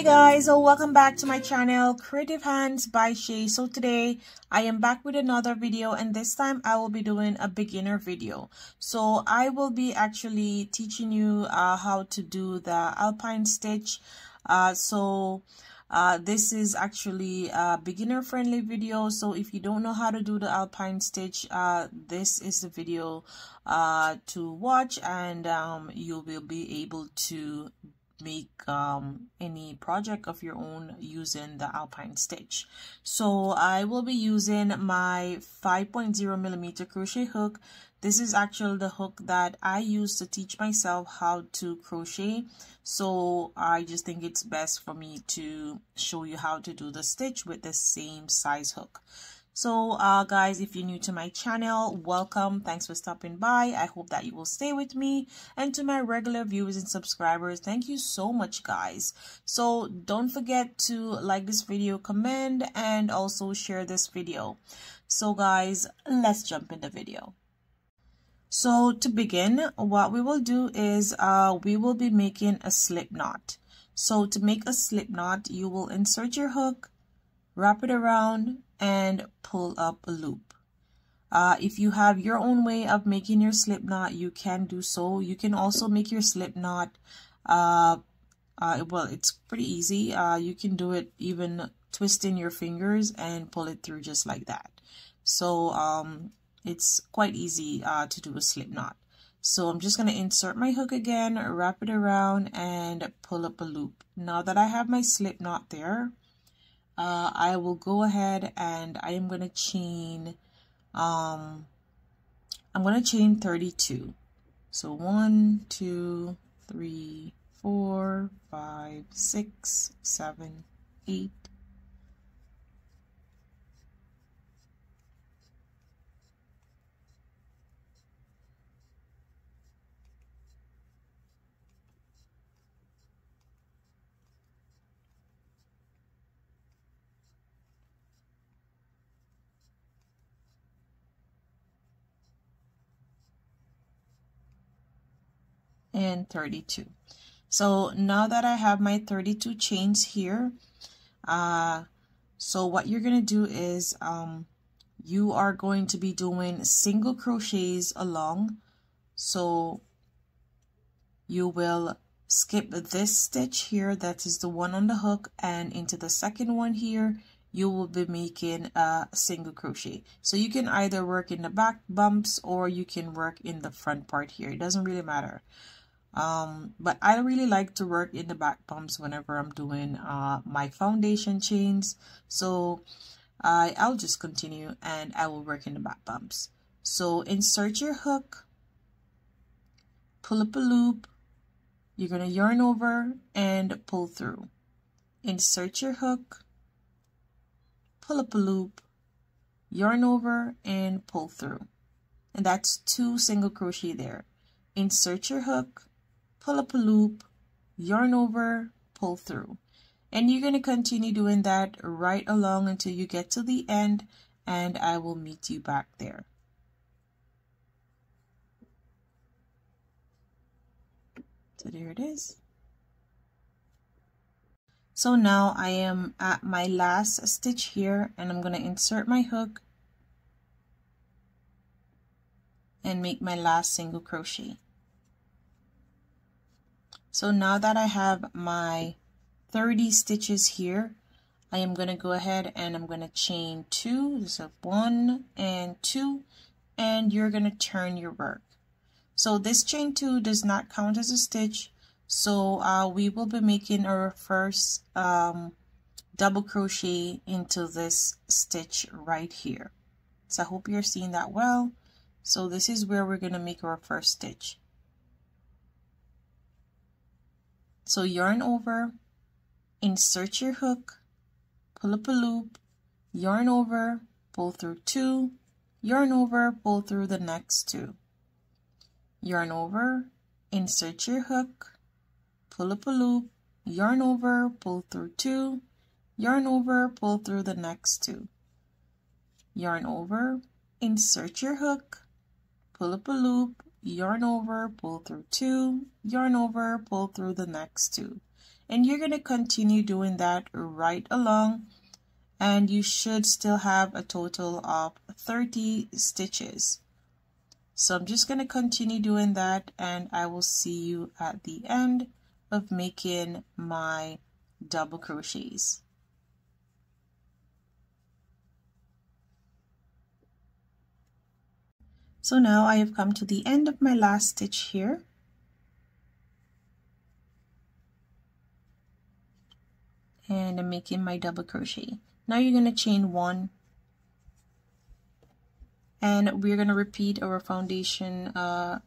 Hey guys, so welcome back to my channel Creative Hands by Shay. So today I am back with another video, and this time I will be doing a beginner video. So I will be actually teaching you how to do the Alpine stitch. This is actually a beginner friendly video, so if you don't know how to do the Alpine stitch, this is the video to watch, and you will be able to make any project of your own using the Alpine stitch. So I will be using my 5.0 millimeter crochet hook. This is actually the hook that I use to teach myself how to crochet, so I just think it's best for me to show you how to do the stitch with the same size hook. So guys, if you're new to my channel, welcome. Thanks for stopping by. I hope that you will stay with me. And to my regular viewers and subscribers, thank you so much, guys. So don't forget to like this video, comment, and also share this video. So guys, let's jump in the video. So to begin, what we will do is we will be making a slip knot. So to make a slip knot, you will insert your hook, wrap it around, and pull up a loop. If you have your own way of making your slip knot, you can do so. You can also make your slip knot, well, it's pretty easy. You can do it even twisting your fingers and pull it through just like that. So it's quite easy to do a slip knot. So I'm just going to insert my hook again, wrap it around, and pull up a loop. Now that I have my slip knot there, I will go ahead and I am going to chain, I'm going to chain 32. So 1, 2, 3, 4, 5, 6, 7, 8, and 32. So now that I have my 32 chains here, so what you're going to do is you are going to be doing single crochets along. So you will skip this stitch here, that is the one on the hook, and into the second one here you will be making a single crochet. So you can either work in the back bumps or you can work in the front part here. It doesn't really matter. But I really like to work in the back bumps whenever I'm doing my foundation chains. So I'll just continue and I will work in the back bumps. So insert your hook, pull up a loop, you're going to yarn over and pull through. Insert your hook, pull up a loop, yarn over and pull through. And that's 2 single crochet there. Insert your hook, pull up a loop, yarn over, pull through. And you're going to continue doing that right along until you get to the end, and I will meet you back there. So there it is. So now I am at my last stitch here, and I'm going to insert my hook and make my last single crochet. So now that I have my 30 stitches here, I am going to go ahead and I'm going to chain 2. So 1 and 2, and you're going to turn your work. So this chain 2 does not count as a stitch. So we will be making our first double crochet into this stitch right here. So I hope you're seeing that well. So this is where we're going to make our first stitch. So yarn over, insert your hook, pull up a loop, yarn over, pull through 2, yarn over, pull through the next 2. Yarn over, insert your hook, pull up a loop, yarn over, pull through 2, yarn over, pull through the next 2. Yarn over, insert your hook, pull up a loop, yarn over, pull through 2, yarn over, pull through the next 2. and you're going to continue doing that right along, and you should still have a total of 30 stitches. So I'm just going to continue doing that, and I will see you at the end of making my double crochets. So now I have come to the end of my last stitch here. And I'm making my double crochet. Now you're going to chain 1, and we're going to repeat our foundation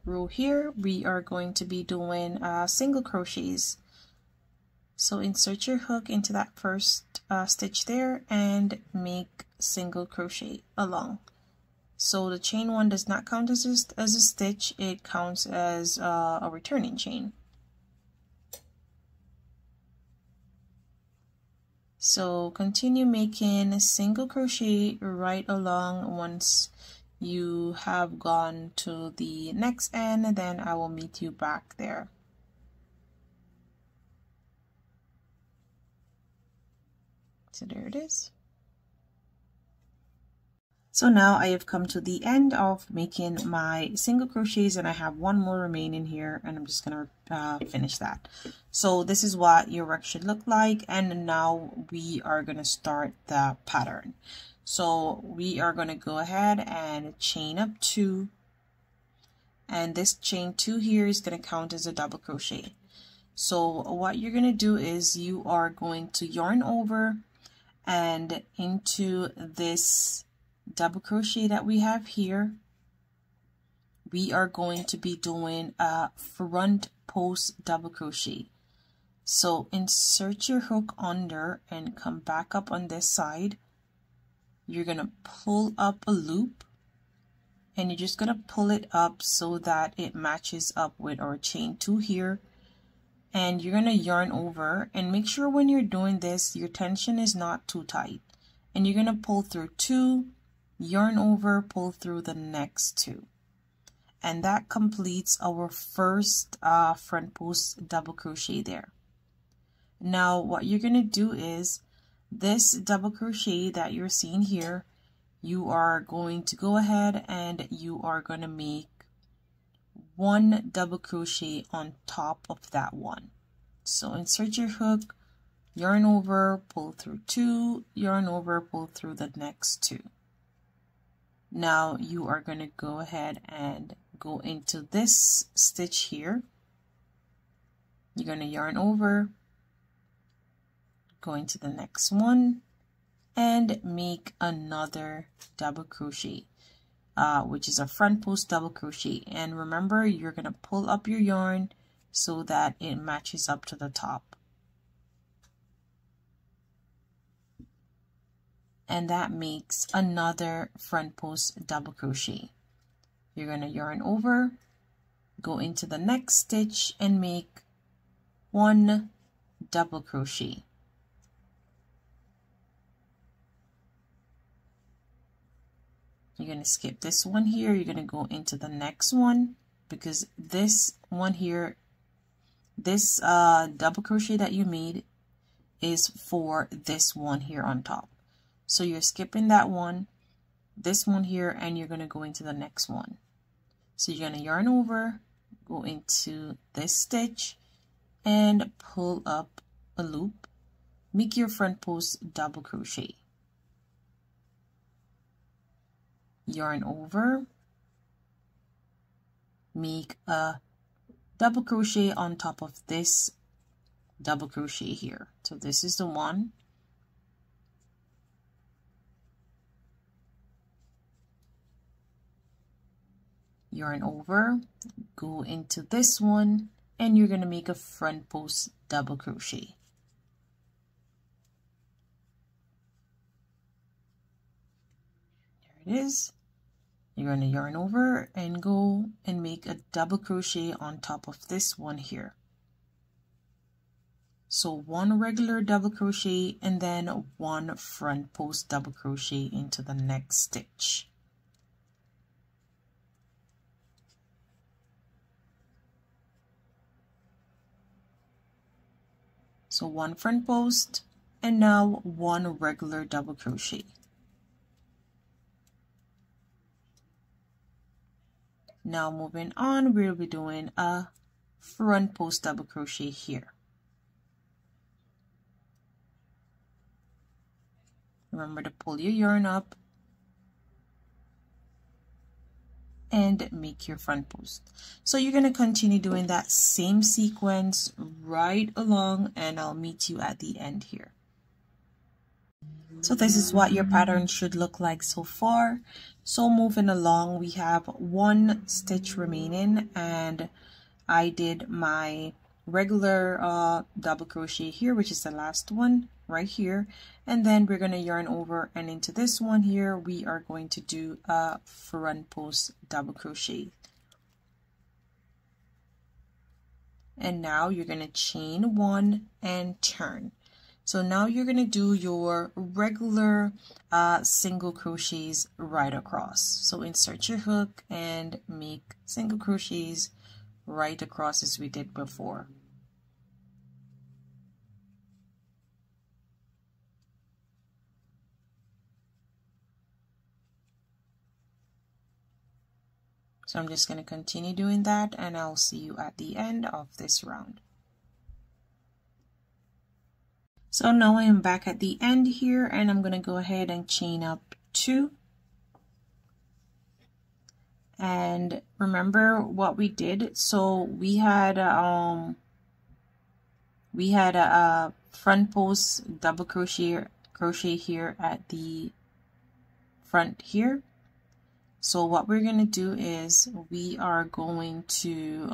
row here. We are going to be doing single crochets. So insert your hook into that first stitch there and make single crochet along. So the chain 1 does not count as a stitch, it counts as a returning chain. So continue making single crochet right along. Once you have gone to the next end, then I will meet you back there. So there it is. So now I have come to the end of making my single crochets, and I have one more remaining here, and I'm just gonna finish that. So this is what your work should look like, and now we are gonna start the pattern. So we are gonna go ahead and chain up 2, and this chain 2 here is gonna count as a double crochet. So what you're gonna do is you are going to yarn over and into this double crochet that we have here, we are going to be doing a front post double crochet. So insert your hook under and come back up on this side. You're going to pull up a loop, and you're just going to pull it up so that it matches up with our chain 2 here, and you're going to yarn over, and make sure when you're doing this your tension is not too tight, and you're going to pull through 2, yarn over, pull through the next 2, and that completes our first front post double crochet there. Now what you're going to do is this double crochet that you're seeing here, you are going to go ahead and you are going to make 1 double crochet on top of that one. So insert your hook, yarn over, pull through 2, yarn over, pull through the next 2. Now you are going to go ahead and go into this stitch here. You're going to yarn over, go into the next one, and make another double crochet, which is a front post double crochet. And remember, you're going to pull up your yarn so that it matches up to the top. And that makes another front post double crochet. You're going to yarn over, go into the next stitch, and make 1 double crochet. You're going to skip this one here, you're going to go into the next one, because this one here, this double crochet that you made is for this one here on top. So you're skipping that one, this one here, and you're going to go into the next one. So you're going to yarn over, go into this stitch, and pull up a loop, make your front post double crochet. Yarn over, make a double crochet on top of this double crochet here. So this is the one. Yarn over, go into this one, and you're going to make a front post double crochet. There it is. You're going to yarn over and go and make a double crochet on top of this one here. So 1 regular double crochet and then 1 front post double crochet into the next stitch. So one front post and now one regular double crochet. Now moving on, we'll be doing a front post double crochet here. Remember to pull your yarn up and make your front post. So you're going to continue doing that same sequence right along, and I'll meet you at the end here. So this is what your pattern should look like so far. So moving along, we have one stitch remaining, and I did my regular double crochet here, which is the last one right here, and then we're going to yarn over, and into this one here we are going to do a front post double crochet. And now you're going to chain one and turn. So now you're going to do your regular single crochets right across. So insert your hook and make single crochets right across as we did before. So I'm just going to continue doing that, and I'll see you at the end of this round. So now I am back at the end here, and I'm going to go ahead and chain up 2. And remember what we did. So we had a front post double crochet here at the front here. So what we're going to do is we are going to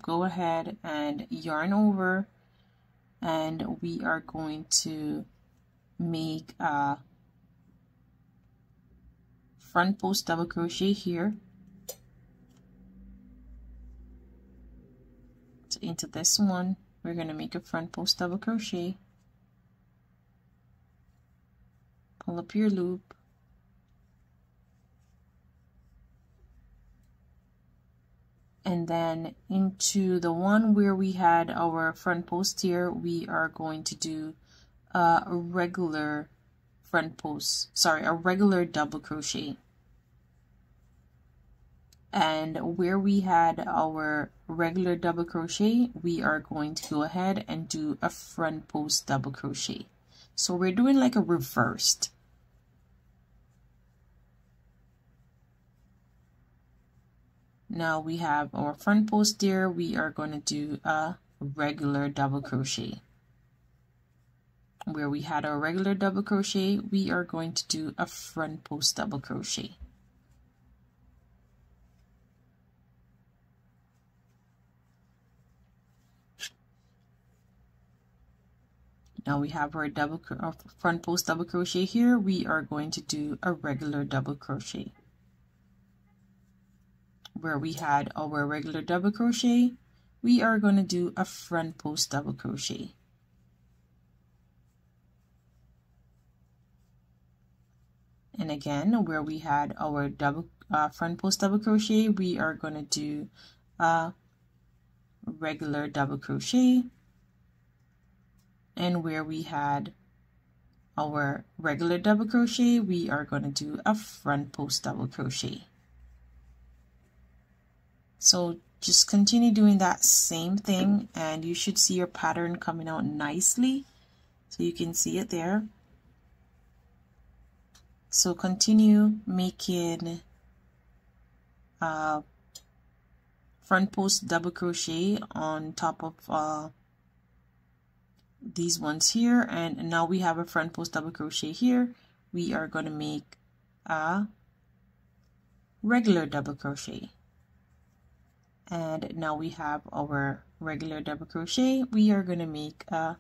go ahead and yarn over, and we are going to make a front post double crochet here. So into this one, we're going to make a front post double crochet, pull up your loop, and then into the one where we had our front post here, we are going to do a regular front post, sorry, a regular double crochet. And where we had our regular double crochet, we are going to go ahead and do a front post double crochet. So we're doing like a reversed. Now we have our front post there, we are going to do a regular double crochet. Where we had our regular double crochet, we are going to do a front post double crochet. Now we have our front post double crochet here, we are going to do a regular double crochet. Where we had our regular double crochet, we are going to do a front post double crochet. And again, where we had our front post double crochet, we are going to do a regular double crochet. And where we had our regular double crochet, we are going to do a front post double crochet. So just continue doing that same thing, and you should see your pattern coming out nicely. So you can see it there. So continue making front post double crochet on top of these ones here, and now we have a front post double crochet here. We are going to make a regular double crochet. And now we have our regular double crochet, we are going to make a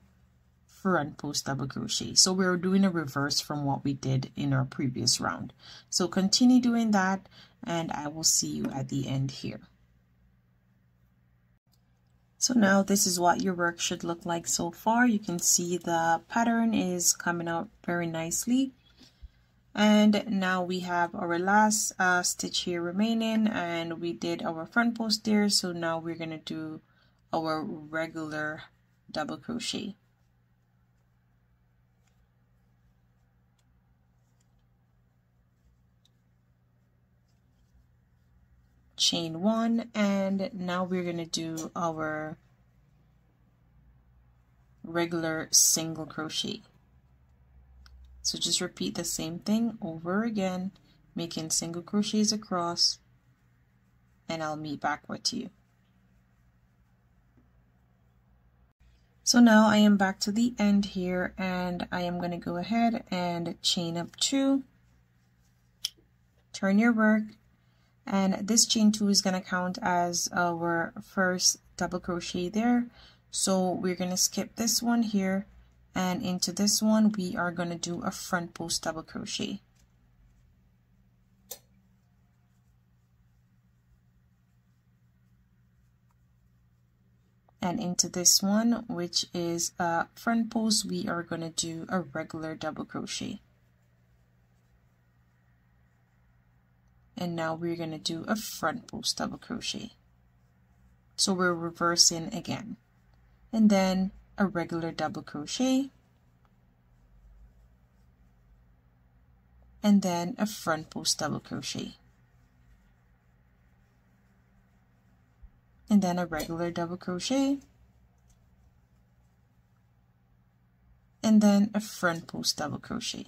front post double crochet. So we're doing a reverse from what we did in our previous round. So continue doing that, and I will see you at the end here. So now this is what your work should look like so far. You can see the pattern is coming out very nicely. And now we have our last stitch here remaining, and we did our front post there. So now we're going to do our regular double crochet. chain 1, and now we're going to do our regular single crochet. So just repeat the same thing over again, making single crochets across, and I'll meet back with you. So now I am back to the end here, and I am going to go ahead and chain up 2, turn your work, and this chain 2 is going to count as our first double crochet there. So we're going to skip this one here, and into this one we are going to do a front post double crochet. And into this one, which is a front post, we are going to do a regular double crochet. And now we're going to do a front post double crochet. So we're reversing again. And then a regular double crochet, and then a front post double crochet, and then a regular double crochet, and then a front post double crochet,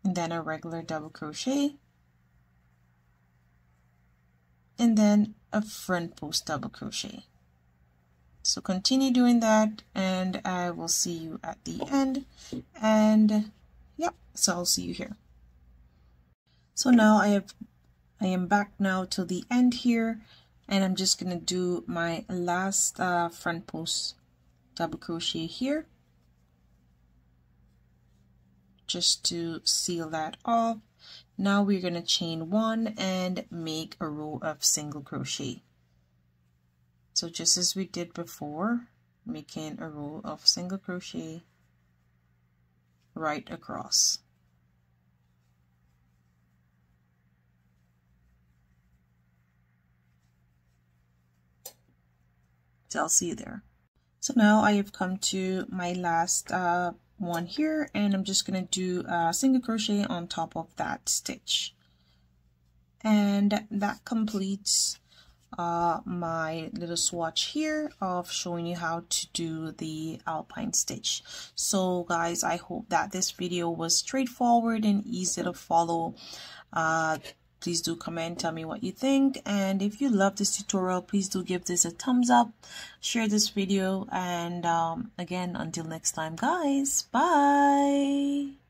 and then a regular double crochet, and then a front post double crochet. So continue doing that, and I will see you at the end. And yep, so I'll see you here. So now I am back now to the end here, and I'm just gonna do my last front post double crochet here, just to seal that off. Now we're gonna chain 1 and make a row of single crochet. So just as we did before, making a row of single crochet right across. So I'll see you there. So now I have come to my last one here, and I'm just going to do a single crochet on top of that stitch. And that completes my little swatch here of showing you how to do the Alpine stitch. So guys, I hope that this video was straightforward and easy to follow. Please do comment, tell me what you think, and if you love this tutorial, please do give this a thumbs up, share this video, and again, until next time guys, bye.